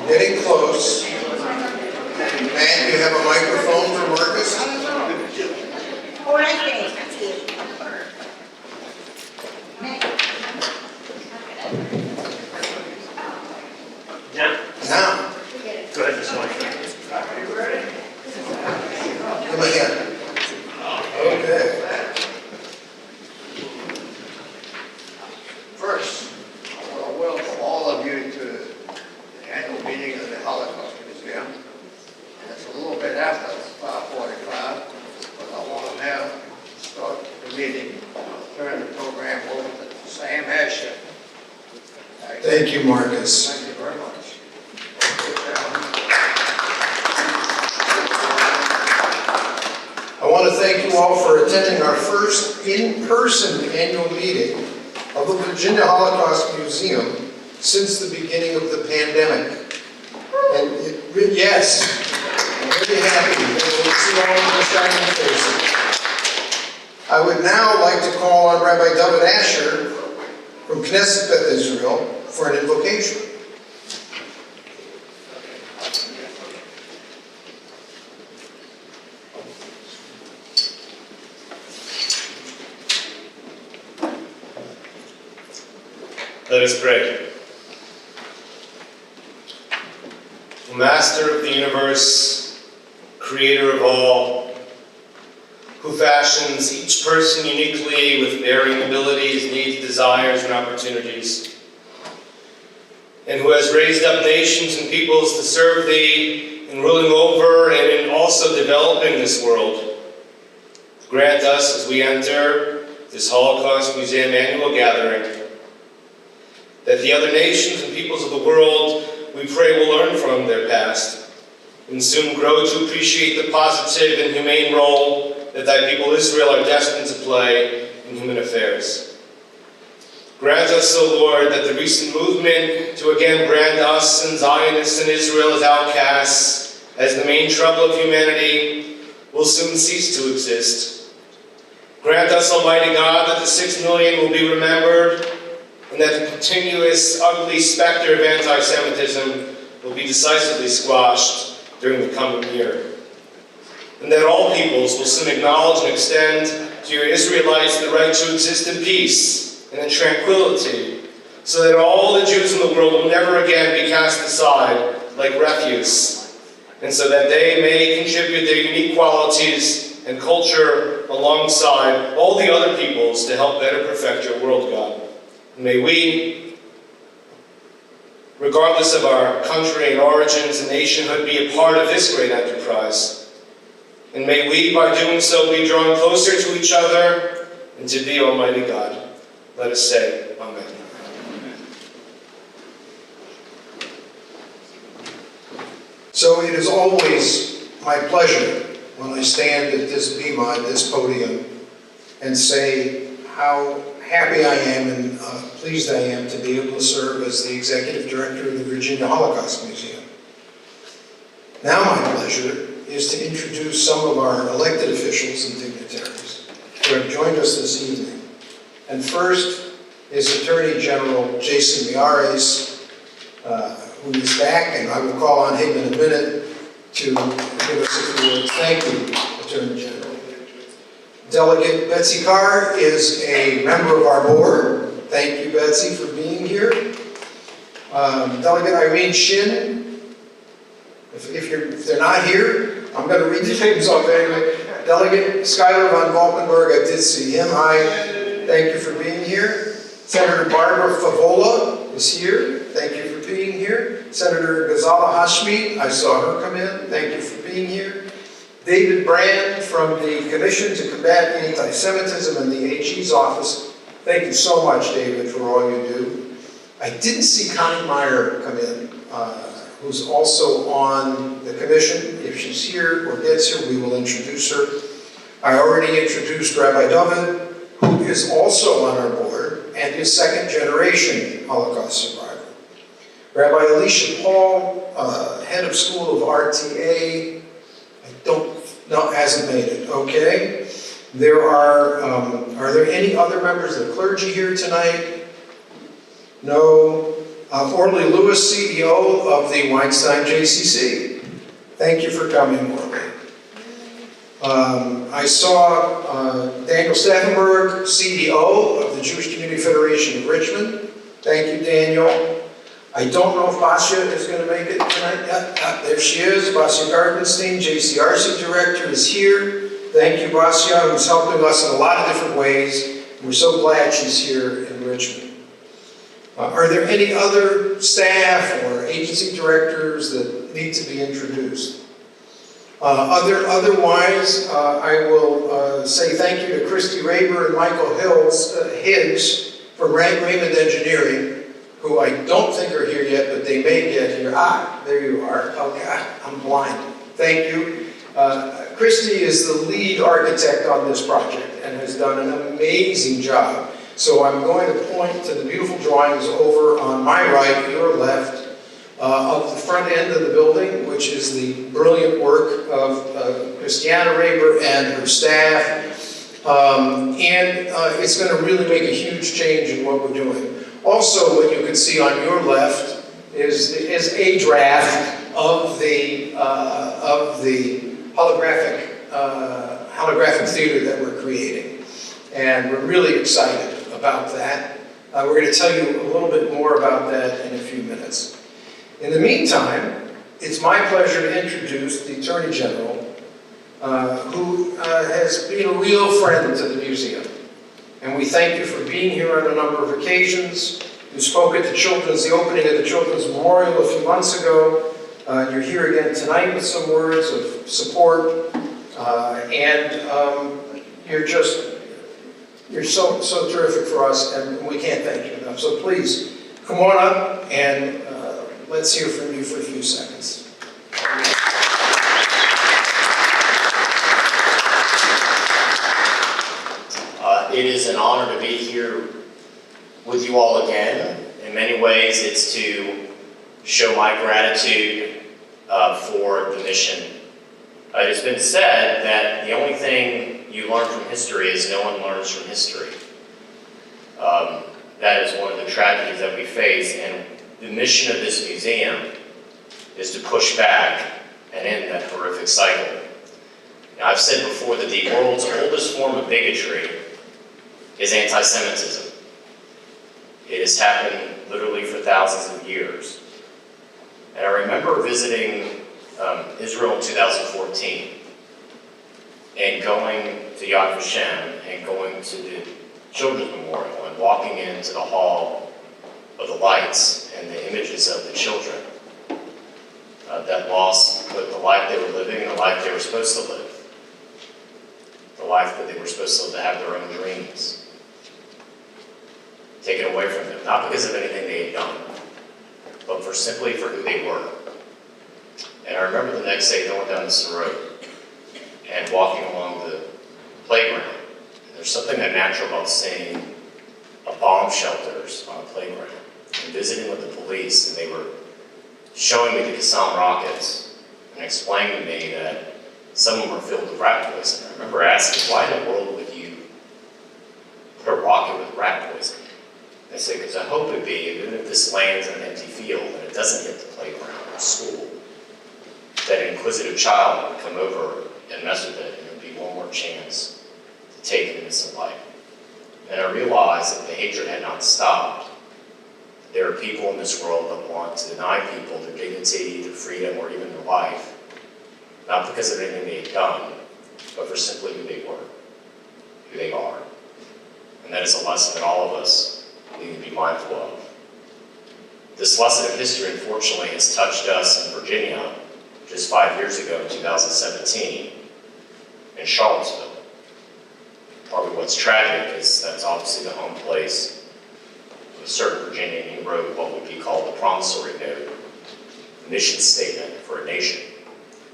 Getting close. Matt, you have a microphone for Marcus? Now. Go ahead, Mr. Come again. Okay. First, I want to welcome all of you to the annual meeting of the Holocaust Museum. And it's a little bit after 5:45, but I want to now start the meeting. I'll turn the program over to Sam Asher. Thank you, Marcus. Thank you very much. Sit down. I want to thank you all for attending our first in-person annual meeting of the Virginia Holocaust Museum since the beginning of the pandemic. And yes, I'm really happy to see all of the shining faces. I would now like to call on Rabbi David Asher from Knesset Beth Israel for an invocation. Let us pray. O Master of the universe, Creator of all, who fashions each person uniquely with varying abilities, needs, desires, and opportunities, and who has raised up nations and peoples to serve Thee in ruling over and in also developing this world, grant us as we enter this Holocaust Museum annual gathering that the other nations and peoples of the world, we pray, will learn from their past and soon grow to appreciate the positive and humane role that Thy people Israel are destined to play in human affairs. Grant us, O Lord, that the recent movement to again brand us and Zionists and Israel as outcasts, as the main trouble of humanity, will soon cease to exist. Grant us, Almighty God, that the 6 million will be remembered, and that the continuous, ugly specter of anti-Semitism will be decisively squashed during the coming year. And that all peoples will soon acknowledge and extend to your Israelites the right to exist in peace and in tranquility, so that all the Jews in the world will never again be cast aside like refuse, and so that they may contribute their unique qualities and culture alongside all the other peoples to help better perfect your world, God. May we, regardless of our country and origins and nationhood, be a part of this great enterprise. And may we, by doing so, be drawn closer to each other and to Thee, Almighty God. Let us say, Amen. So it is always my pleasure when I stand at this bema, at this podium, and say how happy I am and pleased I am to be able to serve as the Executive Director of the Virginia Holocaust Museum. Now my pleasure is to introduce some of our elected officials and dignitaries who have joined us this evening. And first is Attorney General Jason Miyares, who is back, and I will call on him in a minute to give us a few words. Thank you, Attorney General. Delegate Betsy Carr is a member of our board. Thank you, Betsy, for being here. Delegate Irene Shin, if they're not here, I'm going to read the names off anyway. Delegate Schuyler von Valkenburg, I did see him. Hi, thank you for being here. Senator Barbara Favola is here. Thank you for being here. Senator Ghazala Hashmi, I saw her come in. Thank you for being here. David Brand from the Commission to Combat Anti-Semitism in the AG's office. Thank you so much, David, for all you do. I didn't see Connie Meyer come in, who's also on the commission. If she's here or gets here, we will introduce her. I already introduced Rabbi David, who is also on our board and is second-generation Holocaust survivor. Rabbi Alicia Paul, head of School of RTA, hasn't made it, okay. Are there any other members of the clergy here tonight? No. Orly Lewis, CEO of the Weinstein JCC. Thank you for coming, Orly. I saw Daniel Steffenberg, CEO of the Jewish Community Federation of Richmond. Thank you, Daniel. I don't know if Basia is going to make it tonight. There she is. Basia Gartenstein, JCRC Director, is here. Thank you, Basia, who's helping us in a lot of different ways. We're so glad she's here in Richmond. Are there any other staff or agency directors that need to be introduced? Otherwise, I will say thank you to Christy Raber and Michael Higgs from Raymond Engineering, who I don't think are here yet, but they may get here. There you are. Okay, I'm blind. Thank you. Christy is the lead architect on this project and has done an amazing job. So I'm going to point to the beautiful drawings over on my right, your left, of the front end of the building, which is the brilliant work of Christiana Raber and her staff. It's going to really make a huge change in what we're doing. Also, what you can see on your left is a draft of the holographic theater that we're creating. And we're really excited about that. We're going to tell you a little bit more about that in a few minutes. In the meantime, it's my pleasure to introduce the Attorney General, who has been a real friend to the museum. And we thank you for being here on a number of occasions. You spoke at the opening of the Children's Memorial a few months ago. You're here again tonight with some words of support. You're so terrific for us, and we can't thank you enough. So please, come on up and let's hear from you for a few seconds. It is an honor to be here with you all again. In many ways, it's to show my gratitude for the mission. It has been said that the only thing you learn from history is no one learns from history. That is one of the tragedies that we face, and the mission of this museum is to push back and end that horrific cycle. Now, I've said before that the world's oldest form of bigotry is anti-Semitism. It has happened literally for thousands of years. And I remember visiting Israel in 2014 and going to Yad Vashem and going to the Children's Memorial and walking into the Hall of the Lights and the images of the children that lost the life they were living and the life they were supposed to live. The life that they were supposed to have their own dreams taken away from them, not because of anything they had done, but simply for who they were. And I remember the next day going down this road and walking along the playground. And there's something unnatural about seeing bomb shelters on a playground and visiting with the police, and they were showing me the Qassam rockets and explaining to me that some of them were filled with rat poison. I remember asking, why in the world would you put a rocket with rat poison? I said, because I hope it'd be, even if this lands in an empty field and it doesn't hit the playground or school, that an inquisitive child would come over and mess with it, and there'd be one more chance to take an innocent life. And I realized that the hatred had not stopped. There are people in this world that want to deny people their dignity, their freedom, or even their life, not because of anything they've done, but for simply who they were, who they are. And that is a lesson that all of us need to be mindful of. This lesson of history, unfortunately, has touched us in Virginia just 5 years ago in 2017 in Charlottesville. Probably what's tragic is that's obviously the home place of a certain Virginian who wrote what would be called the promissory note, the mission statement for a nation,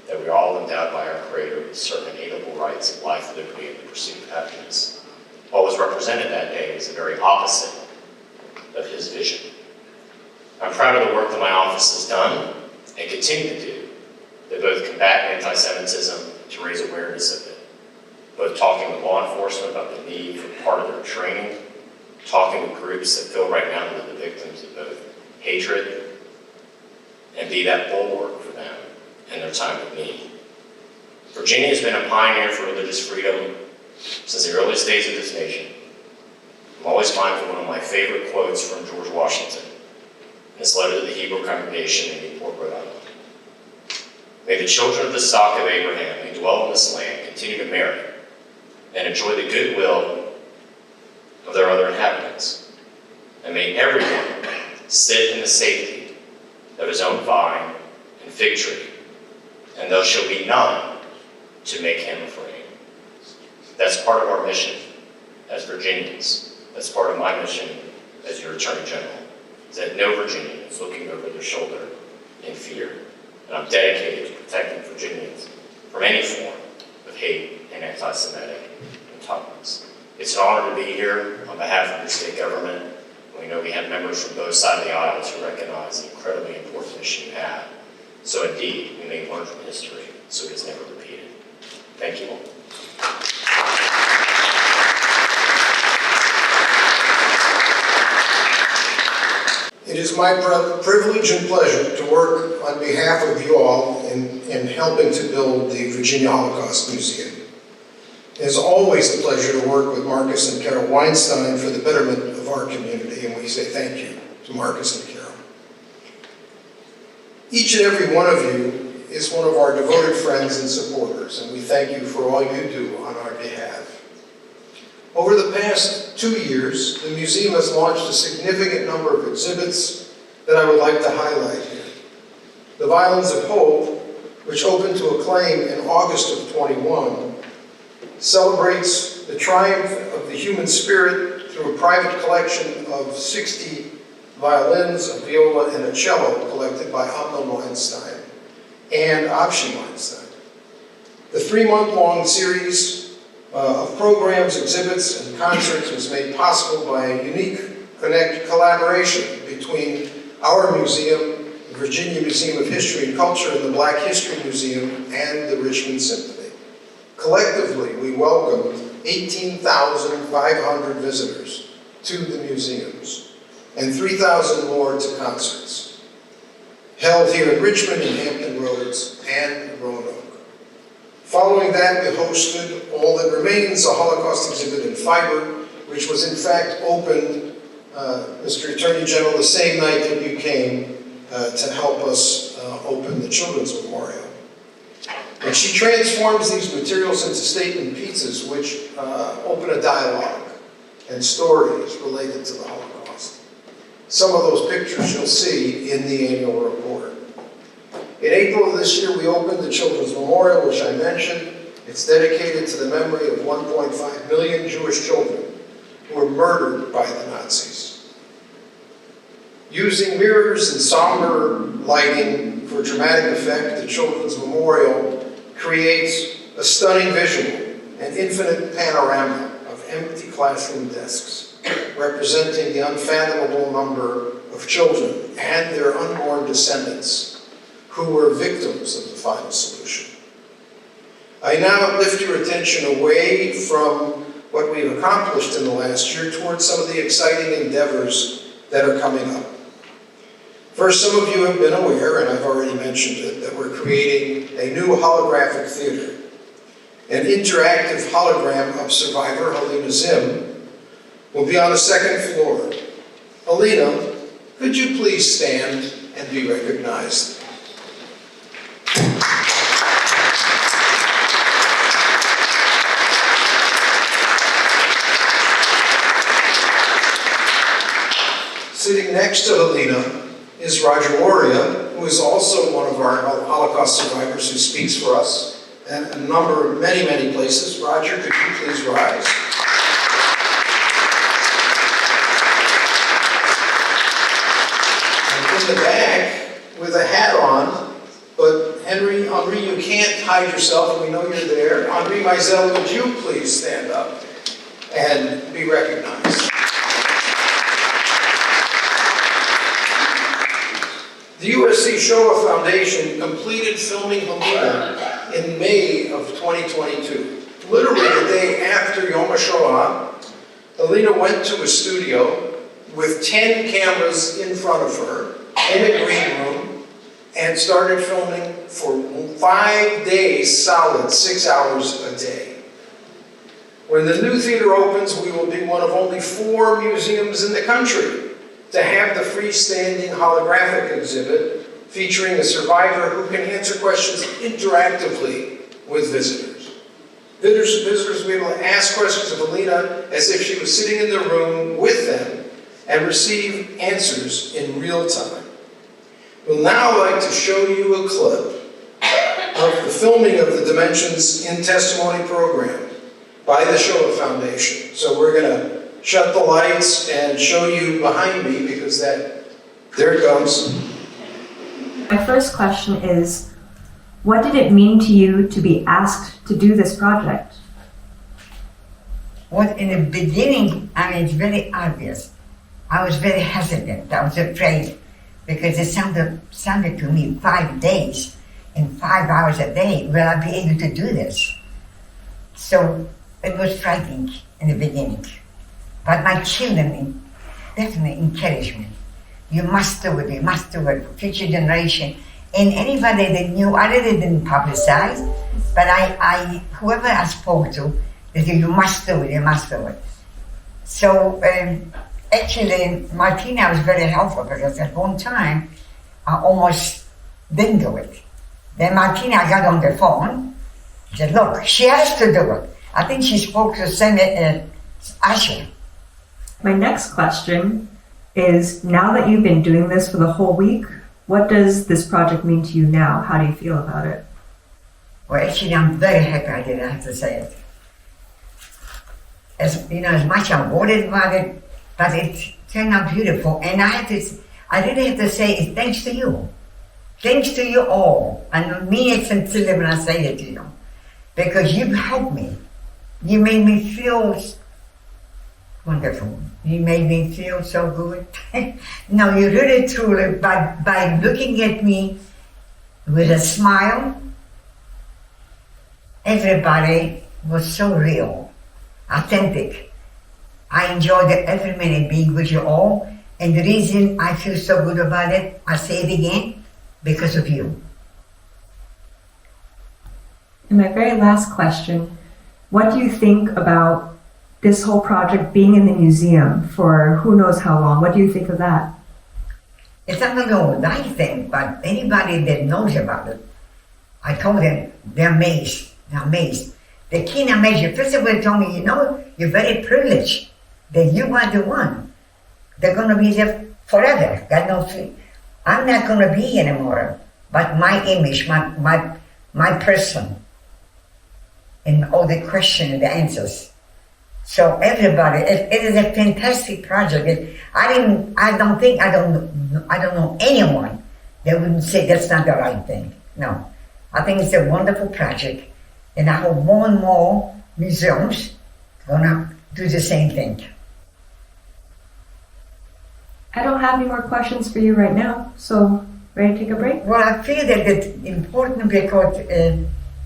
that we are all endowed by our Creator with certain inalienable rights of life, liberty, and the pursuit of happiness. What was represented that day was the very opposite of his vision. I'm proud of the work that my office has done and continue to do to both combat anti-Semitism, to raise awareness of it, both talking with law enforcement about the need for part of their training, talking with groups that feel right now that the victims of both hatred, and be that bulwark for them in their time of need. Virginia has been a pioneer for religious freedom since the earliest days of this nation. I'm always mindful of one of my favorite quotes from George Washington in his letter to the Hebrew congregation in Newport, Rhode Island. May the children of the stock of Abraham who dwell in this land continue to marry and enjoy the goodwill of their other inhabitants. And may everyone sit in the safety of his own vine and fig tree, and there shall be none to make him afraid. That's part of our mission as Virginians. That's part of my mission as your Attorney General, is that no Virginian is looking over their shoulder in fear. And I'm dedicated to protecting Virginians from any form of hate and anti-Semitic intolerance. It's an honor to be here on behalf of your state government. We know we have members from both sides of the aisle who recognize the incredibly important mission you have. So indeed, we may learn from history so it is never repeated. Thank you all. It is my privilege and pleasure to work on behalf of you all in helping to build the Virginia Holocaust Museum. It is always a pleasure to work with Marcus and Carol Weinstein for the betterment of our community, and we say thank you to Marcus and Carol. Each and every one of you is one of our devoted friends and supporters, and we thank you for all you do on our behalf. Over the past 2 years, the museum has launched a significant number of exhibits that I would like to highlight here. The Violins of Hope, which opened to acclaim in August of 21, celebrates the triumph of the human spirit through a private collection of 60 violins, a viola, and a cello collected by Amnon Weinstein and Avshi Weinstein. The 3-month-long series of programs, exhibits, and concerts was made possible by a unique collaboration between our museum, the Virginia Museum of History and Culture, and the Black History Museum, and the Richmond Symphony. Collectively, we welcomed 18,500 visitors to the museums and 3,000 more to concerts, held here in Richmond, in Hampton Roads, and Roanoke. Following that, we hosted All That Remains, a Holocaust exhibit in fiber, which was in fact opened, Mr. Attorney General, the same night that you came to help us open the Children's Memorial. And she transforms these materials into statement pieces which open a dialogue and stories related to the Holocaust. Some of those pictures you'll see in the annual report. In April of this year, we opened the Children's Memorial, which I mentioned. It's dedicated to the memory of 1.5 million Jewish children who were murdered by the Nazis. Using mirrors and somber lighting for dramatic effect, the Children's Memorial creates a stunning visual, an infinite panorama of empty classroom desks, representing the unfathomable number of children and their unborn descendants who were victims of the final solution. I now lift your attention away from what we've accomplished in the last year towards some of the exciting endeavors that are coming up. First, some of you have been aware, and I've already mentioned it, that we're creating a new holographic theater. An interactive hologram of survivor Helena Zim will be on the second floor. Helena, could you please stand and be recognized? Sitting next to Helena is Roger Loria, who is also one of our Holocaust survivors who speaks for us in a number of many places. Roger, could you please rise? And in the back, with a hat on, but Henry, you can't hide yourself, we know you're there. Henri Meisel, would you please stand up and be recognized? The USC Shoah Foundation completed filming Helena in May of 2022. Literally the day after Yom HaShoah, Helena went to a studio with 10 cameras in front of her in a green room and started filming for 5 days solid, 6 hours a day. When the new theater opens, we will be one of only 4 museums in the country to have the freestanding holographic exhibit featuring a survivor who can answer questions interactively with visitors. Visitors will be able to ask questions of Alina as if she was sitting in the room with them and receive answers in real time. We'll now like to show you a clip of the filming of the Dimensions in Testimony program by the Shoah Foundation. So we're going to shut the lights and show you behind me because there it comes. My first question is, what did it mean to you to be asked to do this project? Well, in the beginning, it's very obvious. I was very hesitant. I was afraid because it sounded to me 5 days and 5 hours a day. Will I be able to do this? So it was frightening in the beginning. But my children definitely encouraged me. You must do it, you must do it for future generation. And anybody that knew, I really didn't publicize, but whoever I spoke to, they said, you must do it, you must do it. So actually, Martina was very helpful because at one time, I almost didn't do it. Then Martina got on the phone, said, look, she has to do it. I think she spoke to Senator Asher. My next question is, now that you've been doing this for the whole week, what does this project mean to you now? How do you feel about it? Well, actually, I'm very happy I did, I have to say it. As much I'm worried about it, but it turned out beautiful. And I really have to say it's thanks to you. Thanks to you all. And I mean it sincerely when I say it to you. Because you helped me. You made me feel wonderful. You made me feel so good. No, you really truly, by looking at me with a smile, everybody was so real, authentic. I enjoyed every minute being with you all, and the reason I feel so good about it, I say it again, because of you. And my very last question, what do you think about this whole project being in the museum for who knows how long? What do you think of that? It's not only what I think, but anybody that knows about it, I told them, they're amazed. They're amazed. They can't imagine. First of all, they told me, you're very privileged that you are the one. They're going to be there forever. God knows. I'm not going to be anymore, but my image, my person, and all the questions and the answers. So everybody, it is a fantastic project. I don't know anyone that wouldn't say that's not the right thing. No, I think it's a wonderful project, and I hope more and more museums are gonna do the same thing. I don't have any more questions for you right now, so ready to take a break? Well, I feel that it's important because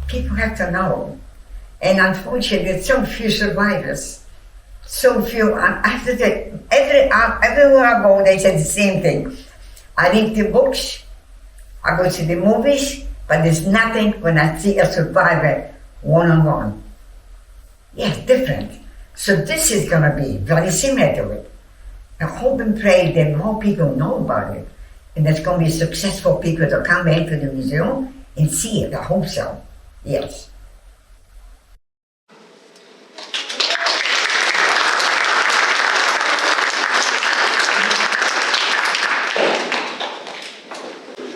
people have to know. And unfortunately, there's so few survivors. So few. I have to say, everywhere I go, they say the same thing. I read the books, I go to the movies, but there's nothing when I see a survivor one-on-one. Yes, different. So this is going to be very similar to it. I hope and pray that more people know about it. And there's going to be successful people to come back to the museum and see it. I hope so. Yes.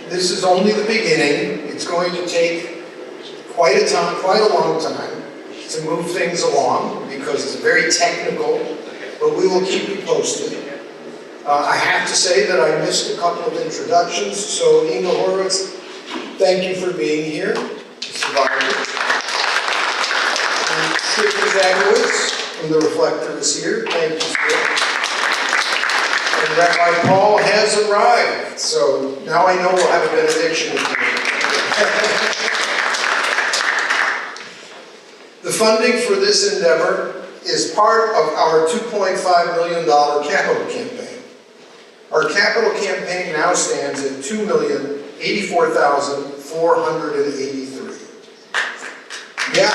This is only the beginning. It's going to take quite a long time to move things along because it's very technical, but we will keep you posted. I have to say that I missed a couple of introductions, so Inga Horowitz, thank you for being here. Survivor. And Skip Zagowitz from The Reflector is here. Thank you, Skip. And Rabbi Paul has arrived, so now I know we'll have a benediction. The funding for this endeavor is part of our $2.5 million capital campaign. Our capital campaign now stands at $2,084,483. Yeah.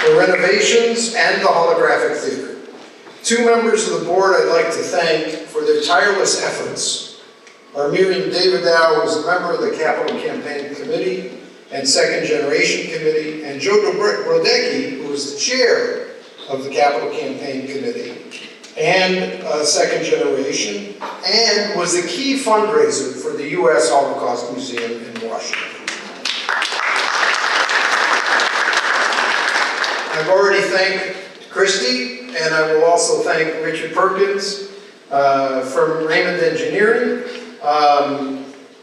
The renovations and the holographic theater. Two members of the board I'd like to thank for their tireless efforts are Miriam Davidow, who's a member of the Capital Campaign Committee and Second Generation Committee, and Joe Brodecki, who is the chair of the Capital Campaign Committee and Second Generation, and was the key fundraiser for the U.S. Holocaust Museum in Washington. I've already thanked Christy, and I will also thank Richard Perkins from Raymond Engineering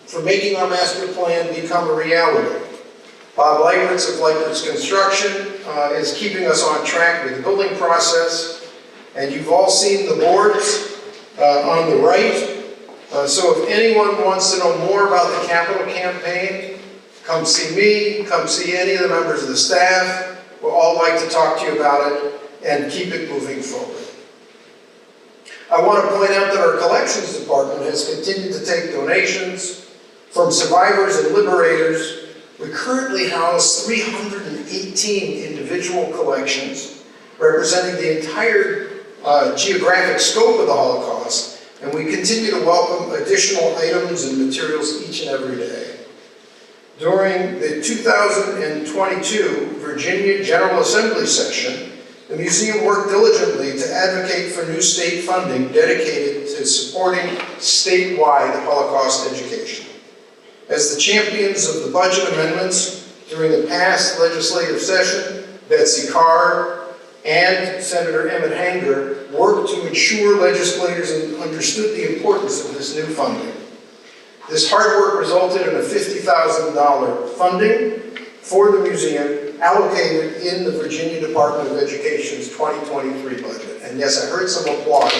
for making our master plan become a reality. Bob Leipertz of Leipertz Construction is keeping us on track with the building process, and you've all seen the boards on the right. So if anyone wants to know more about the capital campaign, come see me, come see any of the members of the staff. We'll all like to talk to you about it and keep it moving forward. I want to point out that our collections department has continued to take donations from survivors and liberators. We currently house 318 individual collections representing the entire geographic scope of the Holocaust, and we continue to welcome additional items and materials each and every day. During the 2022 Virginia General Assembly session, the museum worked diligently to advocate for new state funding dedicated to supporting statewide Holocaust education. As the champions of the budget amendments during the past legislative session, Betsy Carr and Senator Emmett Hanger worked to ensure legislators understood the importance of this new funding. This hard work resulted in a $50,000 funding for the museum allocated in the Virginia Department of Education's 2023 budget. And yes, I heard some applause.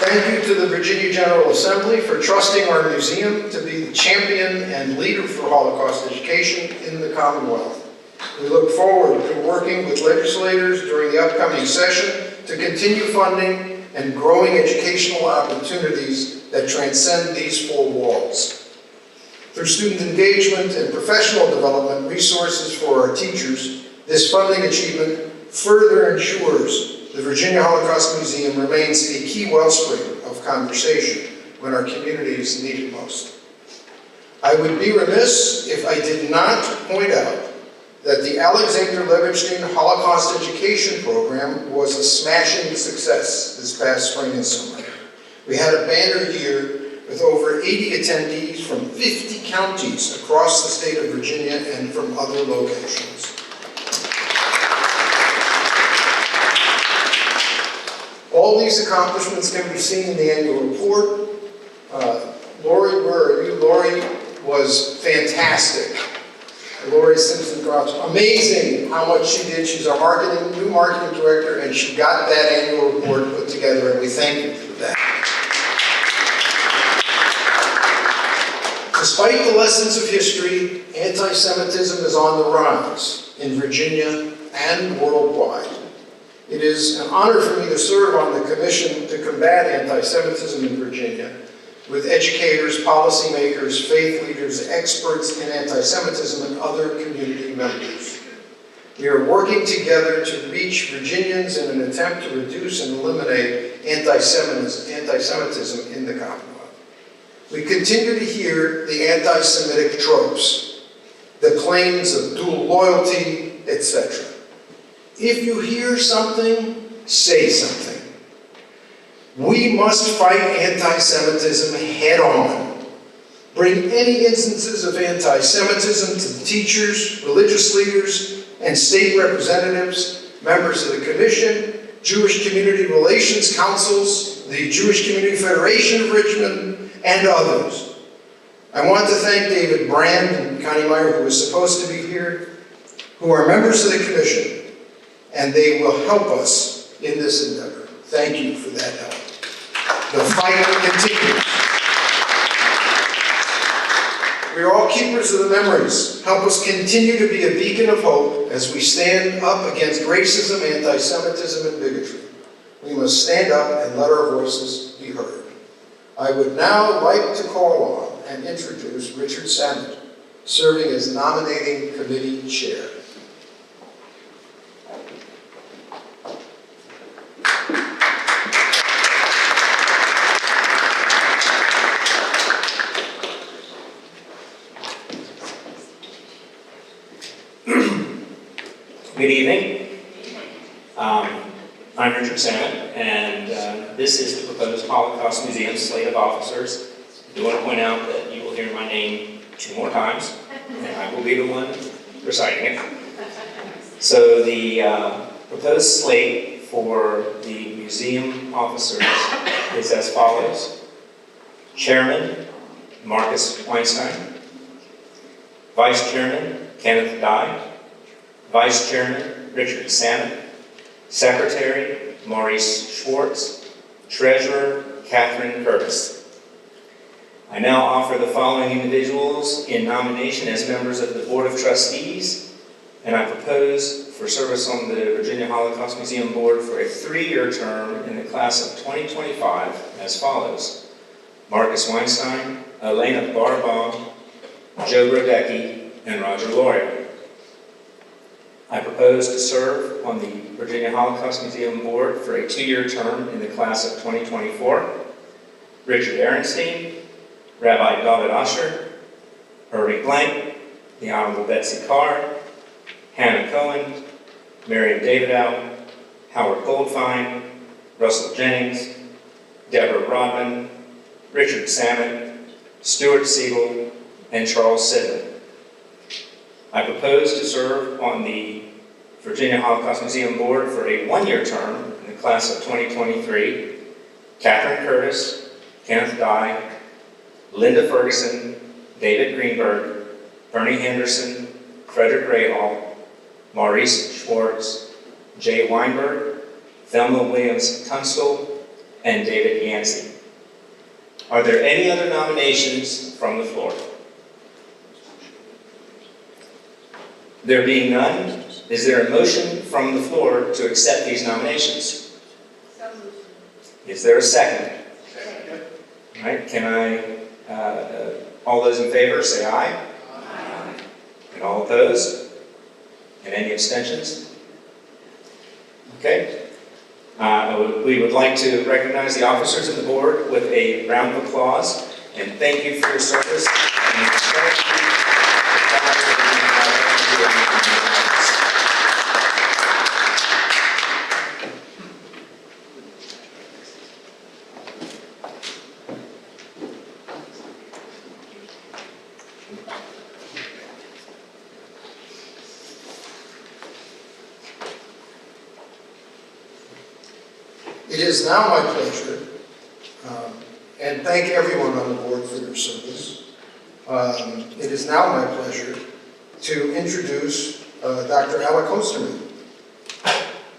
Thank you to the Virginia General Assembly for trusting our museum to be the champion and leader for Holocaust education in the Commonwealth. We look forward to working with legislators during the upcoming session to continue funding and growing educational opportunities that transcend these four walls. Through student engagement and professional development resources for our teachers, this funding achievement further ensures the Virginia Holocaust Museum remains a key wellspring of conversation when our communities need it most. I would be remiss if I did not point out that the Alexander Levinstein Holocaust Education Program was a smashing success this past spring and summer. We had a banner year with over 80 attendees from 50 counties across the state of Virginia and from other locations. All these accomplishments can be seen in the annual report. Lori, where are you? Lori was fantastic. Lori Simpson-Crouch, amazing how much she did. She's our new marketing director, and she got that annual report put together, and we thank you for that. Despite the lessons of history, anti-Semitism is on the rise in Virginia and worldwide. It is an honor for me to serve on the Commission to Combat Anti-Semitism in Virginia with educators, policymakers, faith leaders, experts in anti-Semitism, and other community members. We are working together to reach Virginians in an attempt to reduce and eliminate anti-Semitism in the Commonwealth. We continue to hear the anti-Semitic tropes, the claims of dual loyalty, etc. If you hear something, say something. We must fight anti-Semitism head on. Bring any instances of anti-Semitism to the teachers, religious leaders, and state representatives, members of the Commission, Jewish Community Relations Councils, the Jewish Community Federation of Richmond, and others. I want to thank David Brand and Connie Meyer, who was supposed to be here, who are members of the Commission, and they will help us in this endeavor. Thank you for that help. The fight continues. We are all all keepers of the memories. Help us continue to be a beacon of hope as we stand up against racism, anti-Semitism, and bigotry. We must stand up and let our voices be heard. I would now like to call on and introduce Richard Samet, serving as nominating committee chair. Good evening. I'm Richard Samet, and this is the proposed Holocaust Museum slate of officers. I do want to point out that you will hear my name 2 more times, and I will be the one reciting it. So the proposed slate for the museum officers is as follows. Chairman, Marcus Weinstein. Vice Chairman, Kenneth Dye. Vice Chairman, Richard Samet. Secretary, Maurice Schwartz. Treasurer, Catherine Curtis. I now offer the following individuals in nomination as members of the Board of Trustees, and I propose for service on the Virginia Holocaust Museum Board for a 3-year term in the class of 2025 as follows. Marcus Weinstein, Elena Barbaugh, Joe Brodecki, and Roger Lauria. I propose to serve on the Virginia Holocaust Museum Board for a 2-year term in the class of 2024. Richard Ehrenstein, Rabbi David Usher, Irving Blank, the Honorable Betsy Carr, Hannah Cohen, Miriam Davidow, Howard Goldfein, Russell Jennings, Deborah Rodman, Richard Samet, Stuart Siegel, and Charles Sidman. I propose to serve on the Virginia Holocaust Museum Board for a 1-year term in the class of 2023. Catherine Curtis, Kenneth Dye, Linda Ferguson, David Greenberg, Bernie Henderson, Frederick Rahal, Maurice Schwartz, Jay Weinberg, Thelma Williams Tunstall, and David Yancey. Are there any other nominations from the floor? There being none, is there a motion from the floor to accept these nominations? Is there a second? Second. All right, can I, all those in favor say aye? Aye. And all opposed? And any abstentions? Okay. We would like to recognize the officers of the board with a round of applause, and thank you for your service. And thank you It is now my pleasure, and thank everyone on the board for their service. It is now my pleasure to introduce Dr. Alec Osterman.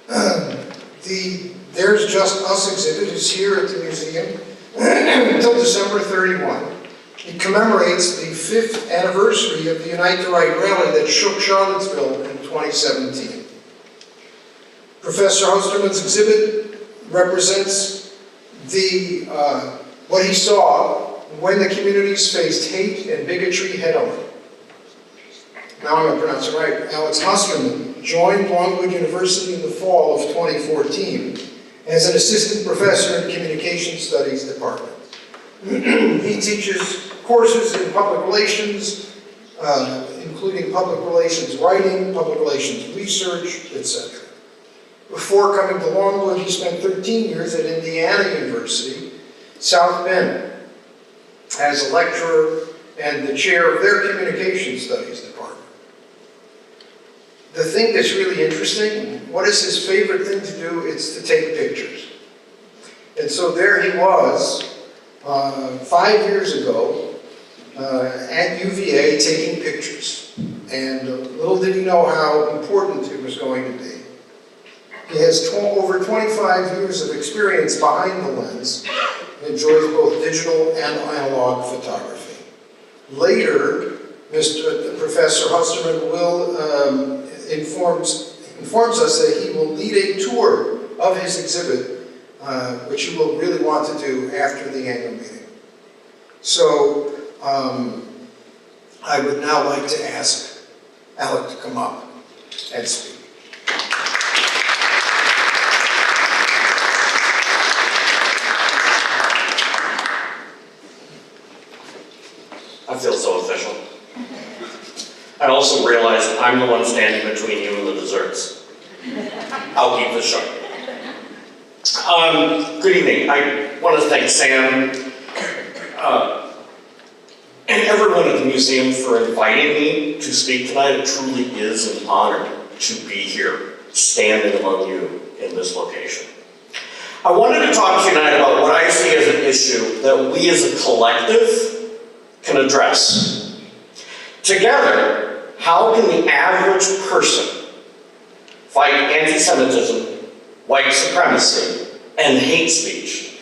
The There's Just Us exhibit is here at the museum until December 31. It commemorates the 5th anniversary of the Unite the Right rally that shook Charlottesville in 2017. Professor Osterman's exhibit represents what he saw when the communities faced hate and bigotry head-on. Now I'm going to pronounce it right. Alex Osterman joined Longwood University in the fall of 2014 as an assistant professor in Communication Studies Department. He teaches courses in public relations, including public relations writing, public relations research, etc. Before coming to Longwood, he spent 13 years at Indiana University, South Bend, as a lecturer and the chair of their Communication Studies Department. The thing that's really interesting, what is his favorite thing to do? It's to take pictures. And so there he was, 5 years ago, at UVA taking pictures. And little did he know how important it was going to be. He has over 25 years of experience behind the lens and enjoys both digital and analog photography. Later, Professor Husterman will informs us that he will lead a tour of his exhibit, which you will really want to do after the annual meeting. So I would now like to ask Alec to come up and speak. I feel so official. I also realize I'm the one standing between you and the desserts. I'll keep this short. Good evening. I want to thank Sam and everyone at the museum for inviting me to speak tonight. It truly is an honor to be here, standing among you in this location. I wanted to talk to you tonight about what I see as an issue that we as a collective can address. Together, how can the average person fight anti-Semitism, white supremacy, and hate speech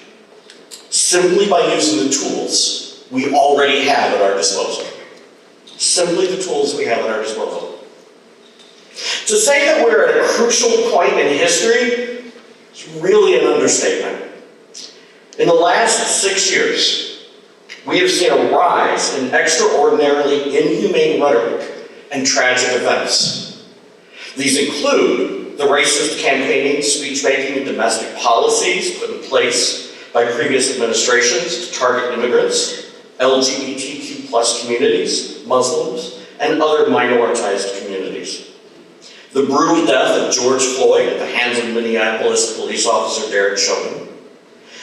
simply by using the tools we already have at our disposal? Simply the tools we have at our disposal. To say that we're at a crucial point in history is really an understatement. In the last 6 years, we have seen a rise in extraordinarily inhumane rhetoric and tragic events. These include the racist campaigning, speech-making, and domestic policies put in place by previous administrations to target immigrants, LGBTQ+ communities, Muslims, and other minoritized communities. The brutal death of George Floyd at the hands of Minneapolis police officer Derek Chauvin.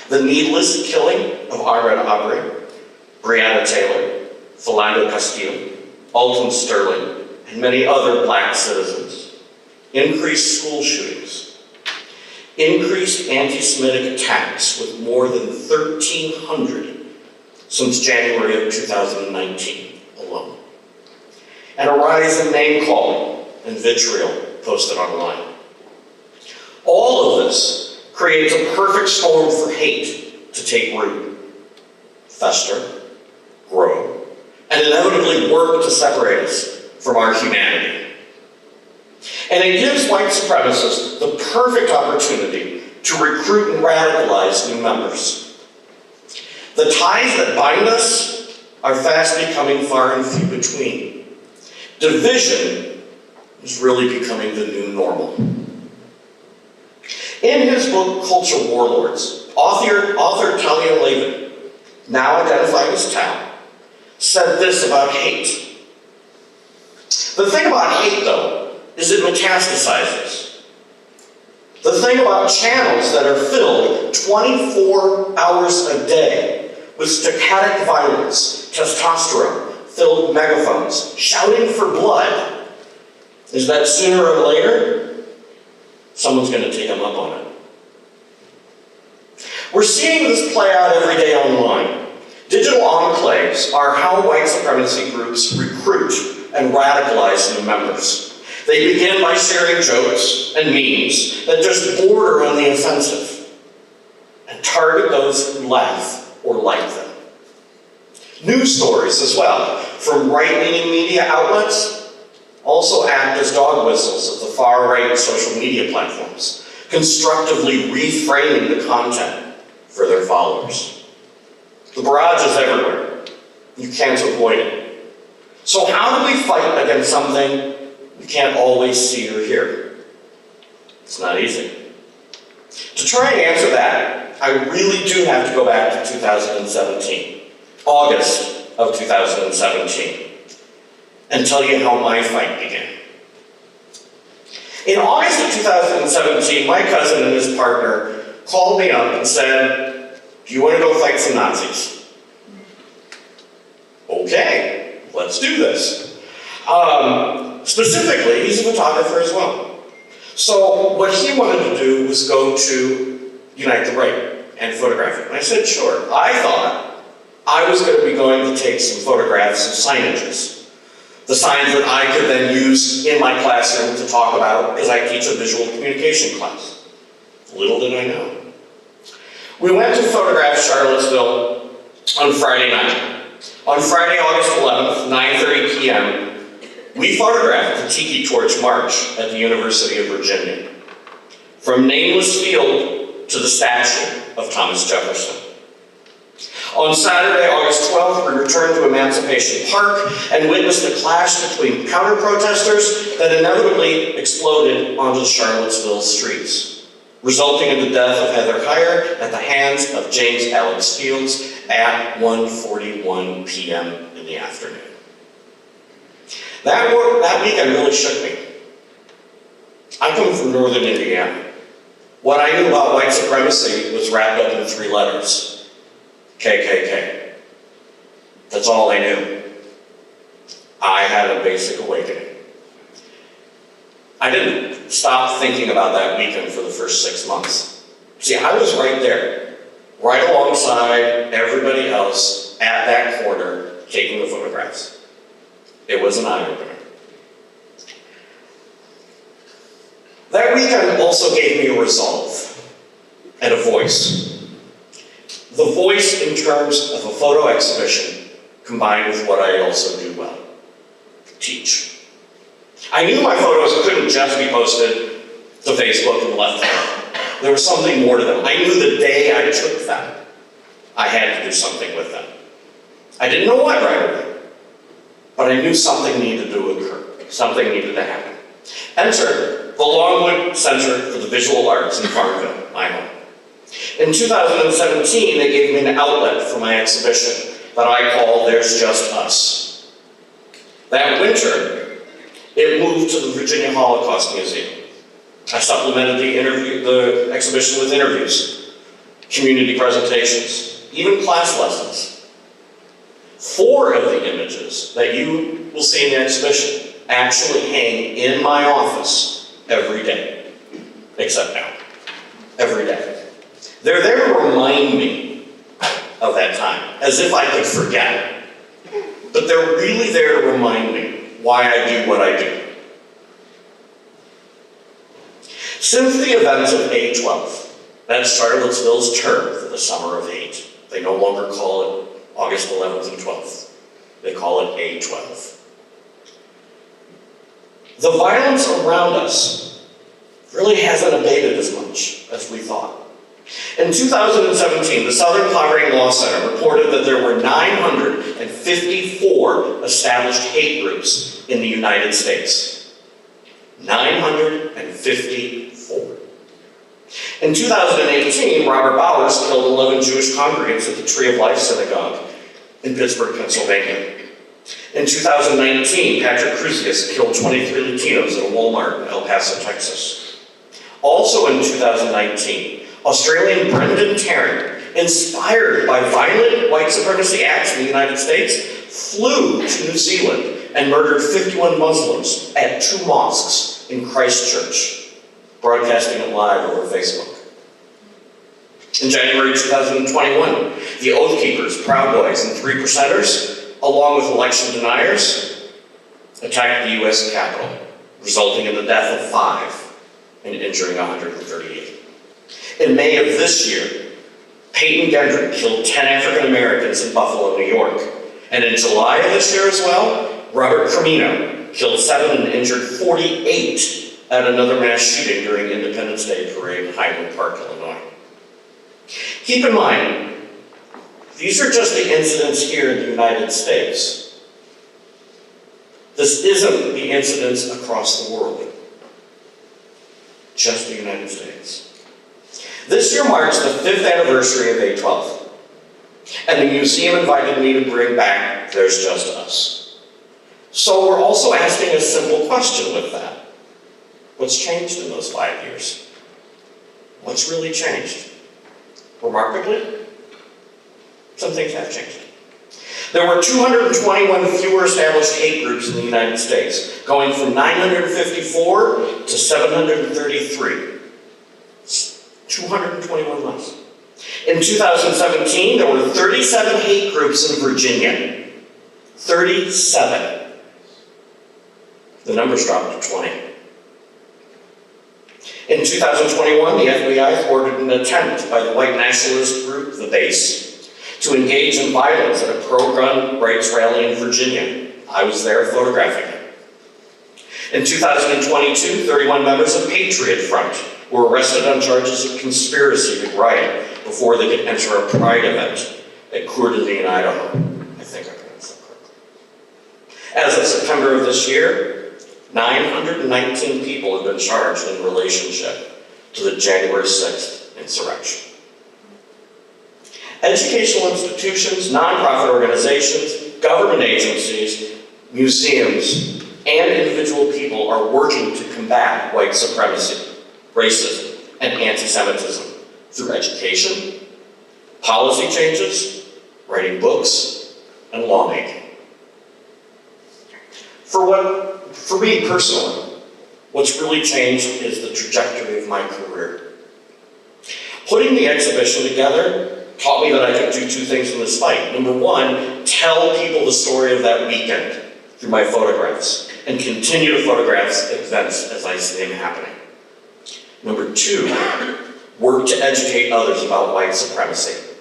The needless killing of Ahmaud Arbery, Breonna Taylor, Philando Castile, Alton Sterling, and many other black citizens. Increased school shootings. Increased anti-Semitic attacks with more than 1,300 since January of 2019 alone. And a rise in name-calling and vitriol posted online. All of this creates a perfect storm for hate to take root, fester, grow, and inevitably work to separate us from our humanity. And it gives white supremacists the perfect opportunity to recruit and radicalize new members. The ties that bind us are fast becoming far and few between. Division is really becoming the new normal. In his book, Culture Warlords, author Talia Lavin, now identified as Tal, said this about hate. The thing about hate, though, is it metastasizes. The thing about channels that are filled 24 hours a day with stochastic violence, testosterone-filled megaphones, shouting for blood, is that sooner or later, someone's going to take them up on it. We're seeing this play out every day online. Digital enclaves are how white supremacy groups recruit and radicalize new members. They begin by sharing jokes and memes that just border on the offensive and target those who laugh or like them. News stories as well, from right-leaning media outlets, also act as dog whistles of the far-right social media platforms, constructively reframing the content for their followers. The barrage is everywhere. You can't avoid it. So how do we fight against something we can't always see or hear? It's not easy. To try and answer that, I really do have to go back to 2017, August of 2017, and tell you how my fight began. In August of 2017, my cousin and his partner called me up and said, "Do you want to go fight some Nazis?" Okay, let's do this. Specifically, he's a photographer as well. So what he wanted to do was go to Unite the Right and photograph it. And I said, sure. I thought I was going to be going to take some photographs of signages. The signs that I could then use in my classroom to talk about, because I teach a visual communication class. Little did I know. We went to photograph Charlottesville on Friday night. On Friday, August 11th, 9:30 p.m., we photographed the Tiki Torch March at the University of Virginia, from Nameless Field to the statue of Thomas Jefferson. On Saturday, August 12th, we returned to Emancipation Park and witnessed a clash between counter-protesters that inevitably exploded onto Charlottesville streets, resulting in the death of Heather Heyer at the hands of James Alex Fields at 1:41 p.m. in the afternoon. That weekend really shook me. I come from northern Indiana. What I knew about white supremacy was wrapped up in 3 letters: KKK. That's all I knew. I had a basic awakening. I didn't stop thinking about that weekend for the first 6 months. See, I was right there, right alongside everybody else at that corner taking the photographs. It was an eye-opener. That weekend also gave me a resolve and a voice. The voice in terms of a photo exhibition combined with what I also do well: teach. I knew my photos couldn't just be posted to Facebook and left there. There was something more to them. I knew the day I took them, I had to do something with them. I didn't know what right away, but I knew something needed to occur. Something needed to happen. Enter the Longwood Center for the Visual Arts in Farmville, my home. In 2017, they gave me an outlet for my exhibition that I call There's Just Us. That winter, it moved to the Virginia Holocaust Museum. I supplemented the exhibition with interviews, community presentations, even class lessons. 4 of the images that you will see in the exhibition actually hang in my office every day, except now. Every day. They're there to remind me of that time, as if I could forget. But they're really there to remind me why I do what I do. Since the events of A12, that's Charlottesville's term for the Summer of Hate, they no longer call it August 11th and 12th. They call it A12. The violence around us really hasn't abated as much as we thought. In 2017, the Southern Poverty Law Center reported that there were 954 established hate groups in the United States. 954. In 2018, Robert Bowers killed 11 Jewish congregants at the Tree of Life Synagogue in Pittsburgh, Pennsylvania. In 2019, Patrick Cruzius killed 23 Latinos at a Walmart in El Paso, Texas. Also in 2019, Australian Brendan Tarrant, inspired by violent white supremacy acts in the United States, flew to New Zealand and murdered 51 Muslims at 2 mosques in Christchurch, broadcasting it live over Facebook. In January 2021, the Oath Keepers, Proud Boys, and 3 Percenters, along with election deniers, attacked the U.S. Capitol, resulting in the death of 5 and injuring 138. In May of this year, Peyton Gendron killed 10 African Americans in Buffalo, New York. And in July of this year as well, Robert Cremino killed 7 and injured 48 at another mass shooting during Independence Day parade in Highland Park, Illinois. Keep in mind, these are just the incidents here in the United States. This isn't the incidents across the world, just the United States. This year marks the 5th anniversary of A12, and the museum invited me to bring back There's Just Us. So we're also asking a simple question with that. What's changed in those 5 years? What's really changed? Remarkably, some things have changed. There were 221 fewer established hate groups in the United States, going from 954 to 733. 221 less. In 2017, there were 37 hate groups in Virginia. 37. The numbers dropped to 20. In 2021, the FBI thwarted an attempt by the white nationalist group, The Base, to engage in violence at a pro-gun rights rally in Virginia. I was there photographing it. In 2022, 31 members of Patriot Front were arrested on charges of conspiracy to riot before they could enter a pride event at Coeur d'Alene, Idaho. I think I pronounced that correctly. As of September of this year, 919 people have been charged in relationship to the January 6th insurrection. Educational institutions, nonprofit organizations, government agencies, museums, and individual people are working to combat white supremacy, racism, and anti-Semitism through education, policy changes, writing books, and lawmaking. For me personally, what's really changed is the trajectory of my career. Putting the exhibition together taught me that I could do two things in this fight. Number one, tell people the story of that weekend through my photographs, and continue to photograph events as I see them happening. Number two, work to educate others about white supremacy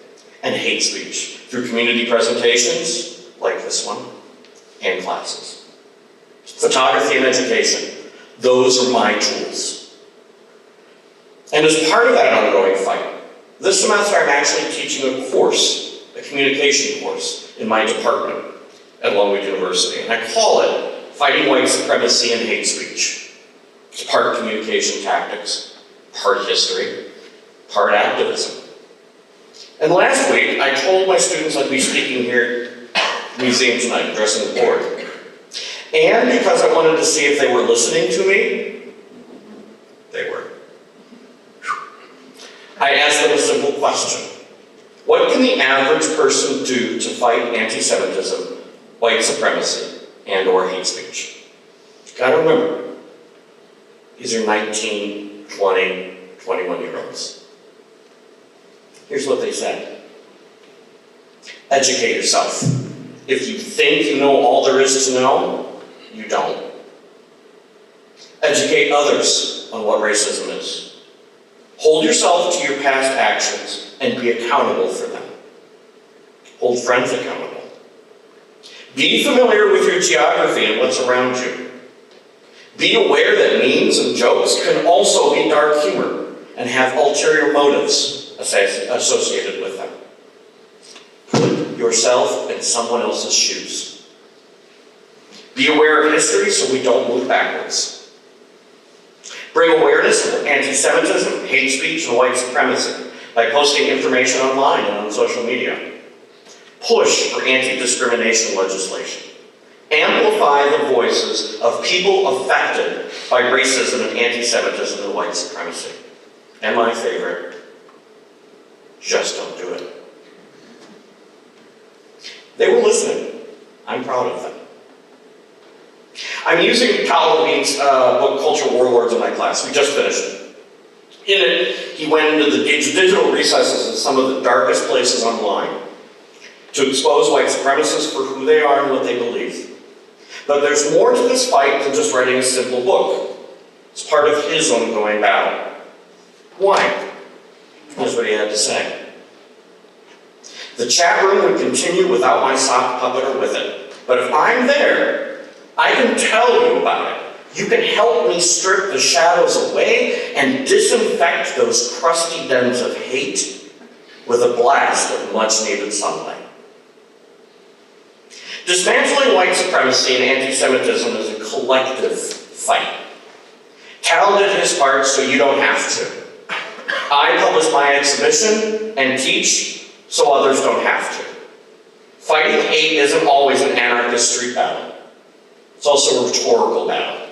and hate speech through community presentations like this one and classes. Photography and education, those are my tools. And as part of that ongoing fight, this semester I'm actually teaching a course, a communication course in my department at Longwood University, and I call it Fighting White Supremacy and Hate Speech. It's part communication tactics, part history, part activism. And last week, I told my students I'd be speaking here at the museum tonight, addressing the board. And because I wanted to see if they were listening to me, they were. I asked them a simple question. What can the average person do to fight anti-Semitism, white supremacy, and/or hate speech? Gotta remember, these are 19, 20, 21-year-olds. Here's what they said. Educate yourself. If you think you know all there is to know, you don't. Educate others on what racism is. Hold yourself to your past actions and be accountable for them. Hold friends accountable. Be familiar with your geography and what's around you. Be aware that memes and jokes can also be dark humor and have ulterior motives associated with them. Put yourself in someone else's shoes. Be aware of history so we don't move backwards. Bring awareness of anti-Semitism, hate speech, and white supremacy by posting information online and on social media. Push for anti-discrimination legislation. Amplify the voices of people affected by racism and anti-Semitism and white supremacy. And my favorite, just don't do it. They were listening. I'm proud of them. I'm using Kyle Levine's book, Cultural Warlords, in my class. We just finished it. In it, he went into the digital recesses of some of the darkest places online to expose white supremacists for who they are and what they believe. But there's more to this fight than just writing a simple book. It's part of his ongoing battle. Why? Here's what he had to say. The chat room would continue without my sock puppet or with it. But if I'm there, I can tell you about it. You can help me strip the shadows away and disinfect those crusty dens of hate with a blast of much-needed sunlight. Dismantling white supremacy and anti-Semitism is a collective fight. Cal did his part so you don't have to. I publish my exhibition and teach so others don't have to. Fighting hate isn't always an anarchist street battle. It's also a rhetorical battle,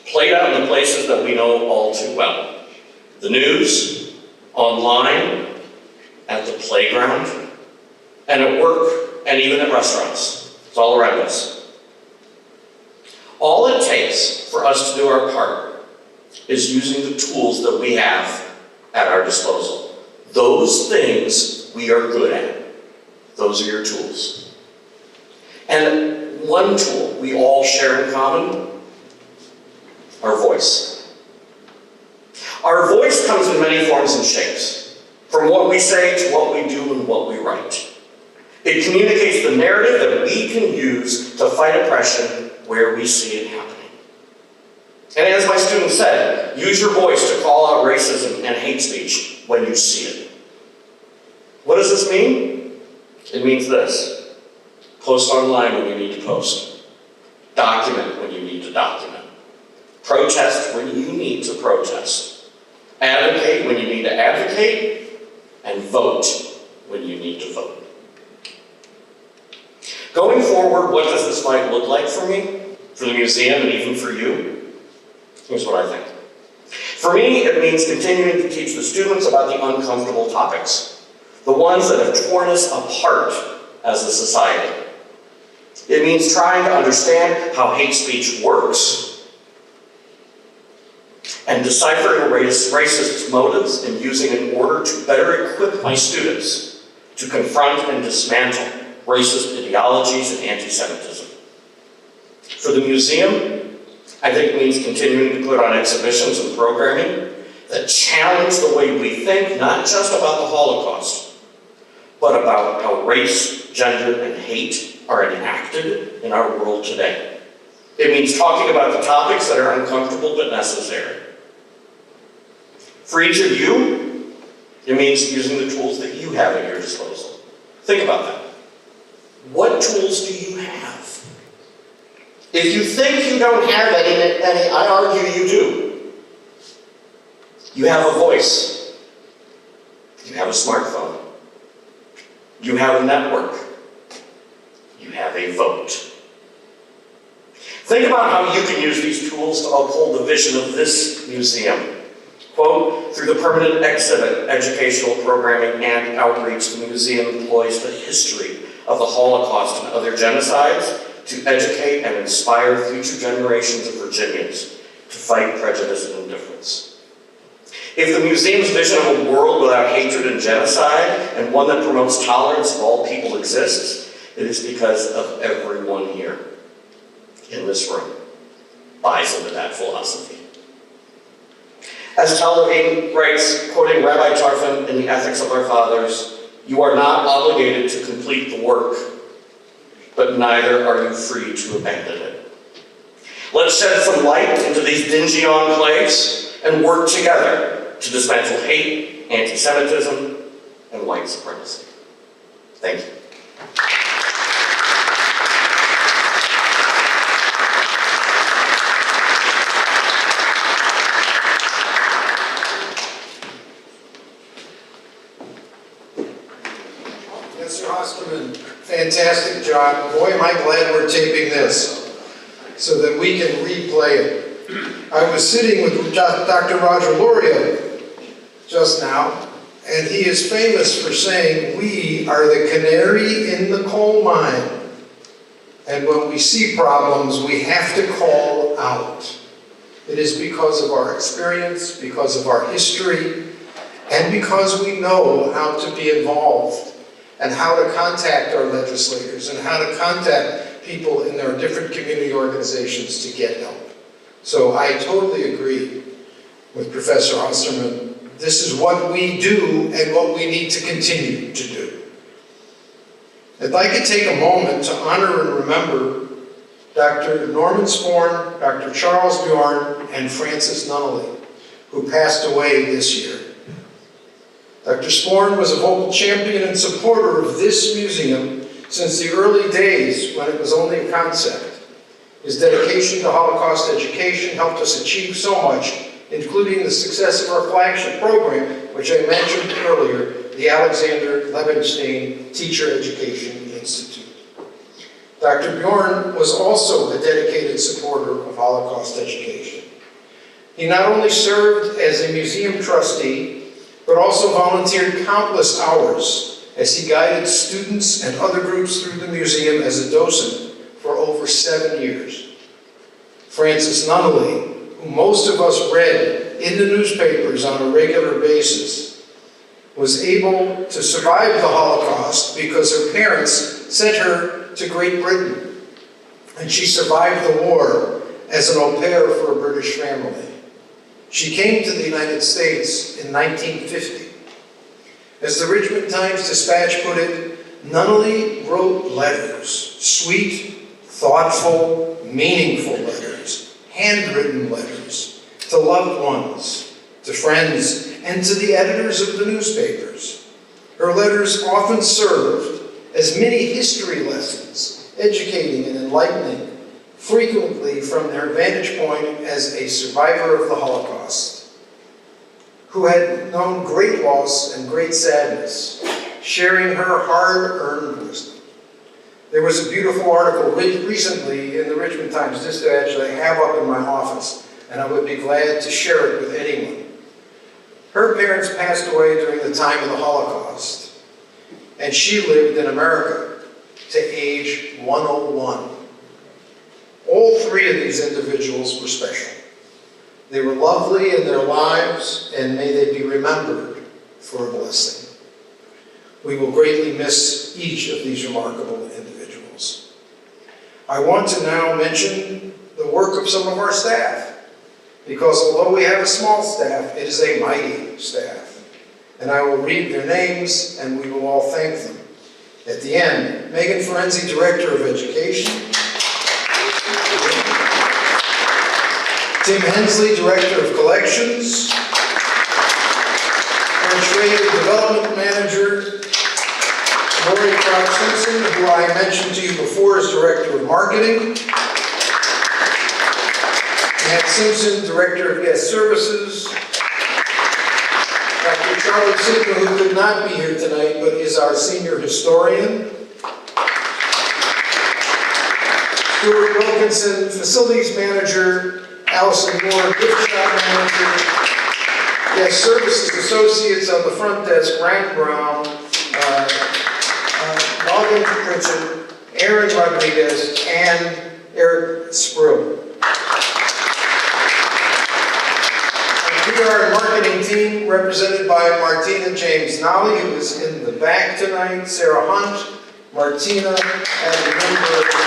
played out in the places that we know all too well. The news, online, at the playground, and at work, and even at restaurants. It's all around us. All it takes for us to do our part is using the tools that we have at our disposal. Those things we are good at. Those are your tools. And one tool we all share in common, our voice. Our voice comes in many forms and shapes, from what we say to what we do and what we write. It communicates the narrative that we can use to fight oppression where we see it happening. And as my student said, use your voice to call out racism and hate speech when you see it. What does this mean? It means this: post online when you need to post. Document when you need to document. Protest when you need to protest. Advocate when you need to advocate. And vote when you need to vote. Going forward, what does this fight look like for me, for the museum, and even for you? Here's what I think. For me, it means continuing to teach the students about the uncomfortable topics, the ones that have torn us apart as a society. It means trying to understand how hate speech works and deciphering racist motives and using it in order to better equip my students to confront and dismantle racist ideologies and anti-Semitism. For the museum, I think it means continuing to put on exhibitions and programming that challenge the way we think, not just about the Holocaust, but about how race, gender, and hate are enacted in our world today. It means talking about the topics that are uncomfortable but necessary. For each of you, it means using the tools that you have at your disposal. Think about that. What tools do you have? If you think you don't have any, I argue you do. You have a voice. You have a smartphone. You have a network. You have a vote. Think about how you can use these tools to uphold the vision of this museum. Quote, through the permanent exhibit, educational programming, and outreach, the museum employs the history of the Holocaust and other genocides to educate and inspire future generations of Virginians to fight prejudice and indifference. If the museum's vision of a world without hatred and genocide, and one that promotes tolerance of all people exists, it is because of everyone here in this room buys into that philosophy. As Tal Levine writes, quoting Rabbi Tarfon in The Ethics of Our Fathers, you are not obligated to complete the work, but neither are you free to abandon it. Let's shed some light into these dingy enclaves and work together to dismantle hate, anti-Semitism, and white supremacy. Thank you. Mr. Osterman, fantastic job. Boy, am I glad we're taping this so that we can replay it. I was sitting with Dr. Roger Loria just now, and he is famous for saying, we are the canary in the coal mine. And when we see problems, we have to call out. It is because of our experience, because of our history, and because we know how to be involved and how to contact our legislators and how to contact people in their different community organizations to get help. So I totally agree with Professor Osterman. This is what we do and what we need to continue to do. I'd like to take a moment to honor and remember Dr. Norman Sporn, Dr. Charles Bjorn, and Frances Nunnally, who passed away this year. Dr. Sporn was a vocal champion and supporter of this museum since the early days when it was only a concept. His dedication to Holocaust education helped us achieve so much, including the success of our flagship program, which I mentioned earlier, the Alexander Levenstein Teacher Education Institute. Dr. Bjorn was also a dedicated supporter of Holocaust education. He not only served as a museum trustee, but also volunteered countless hours as he guided students and other groups through the museum as a docent for over 7 years. Frances Nunnally, who most of us read in the newspapers on a regular basis, was able to survive the Holocaust because her parents sent her to Great Britain, and she survived the war as an au pair for a British family. She came to the United States in 1950. As the Richmond Times-Dispatch put it, Nunnally wrote letters, sweet, thoughtful, meaningful letters, handwritten letters, to loved ones, to friends, and to the editors of the newspapers. Her letters often served as mini history lessons, educating and enlightening, frequently from their vantage point as a survivor of the Holocaust, who had known great loss and great sadness, sharing her hard-earned wisdom. There was a beautiful article recently in the Richmond Times-Dispatch that I have up in my office, and I would be glad to share it with anyone. Her parents passed away during the time of the Holocaust, and she lived in America to age 101. All three of these individuals were special. They were lovely in their lives, and may they be remembered for a blessing. We will greatly miss each of these remarkable individuals. I want to now mention the work of some of our staff, because although we have a small staff, it is a mighty staff. And I will read their names, and we will all thank them. At the end, Megan Ferenzi, Director of Education. Tim Hensley, Director of Collections. Aaron Schrader, Development Manager. Lori Trout-Simpson, who I mentioned to you before, is Director of Marketing. Matt Simpson, Director of Guest Services. Dr. Charlie Sigma, who could not be here tonight, but is our Senior Historian. Stuart Wilkinson, Facilities Manager. Allison Moore, Gift Shop Manager. Guest Services Associates on the front desk, Ryan Brown. Logan Pritchett, Aaron Rodriguez, and Eric Sprill. Our PR and marketing team, represented by Martina James Nolly, who is in the back tonight, Sarah Hunt, Martina, and a member of the